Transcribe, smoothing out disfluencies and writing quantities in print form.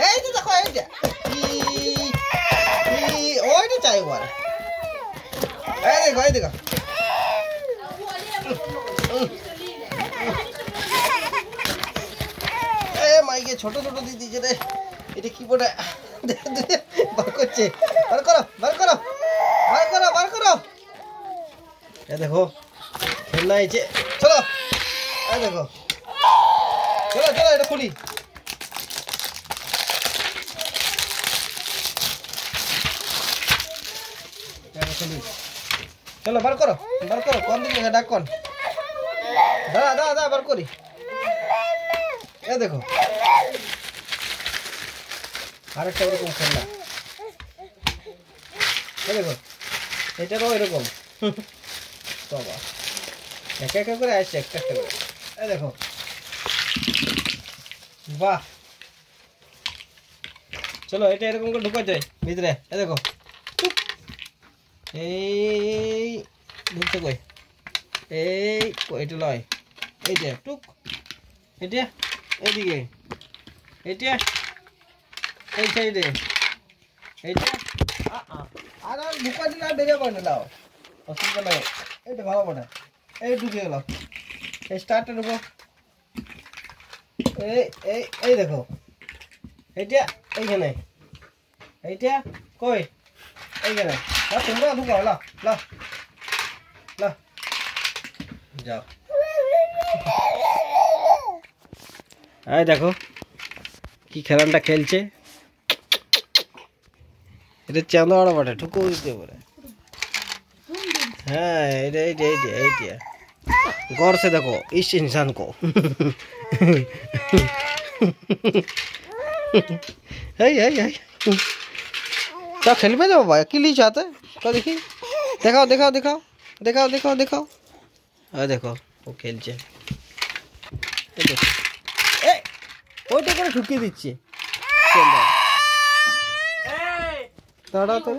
এই যে দেখো এই যে ওইটা চাই বল এই দেখো মাইকে ছোট ছোট দিয়ে দিয়েছে রে এটা কি বলে বার করছে বার করো এ দেখো খেলনা হয়েছে চলো এ দেখো চলো এটা খুলি চলো বার করো কোন দিকে ডাক কোন দাদা বার করি এ দেখো আরেকটা ওরকম খেলনা এ দেখো এটারও এরকম বাবা একা করে আসছে একটা করে এ দেখো বাহ চলো এটা এরকম করে ঢুকা যায় ভিতরে এ দেখো এই ঢুকতে কই এটা লয় এইটা টুক এটা এইদিকে এটা এই সাইডে এইটা আর ঢুকা দিলে আর বেরিয়ে পড়ে না দাও অসুবিধা নাই এইটা ভালো পড়ে এই ঢুকে গেল এই স্টার্টটা ঢুকো এই দেখো এইটা এইখানে এইটা কই এইখানে তোমরা ঢুকাও লা যাও এই দেখো কি খেলাটা খেলছে এটা চাঁদা বটে ঠুকো দিতে পারে हाँ ये गौर से देखो इस इंसान को क्या खेल में जाओ भाई अकेले चाहते तो देखिए दिखाओ अरे देखो वो खेलছে ওইটা করে ঢুকিয়ে দিচ্ছে দাঁড়াও তো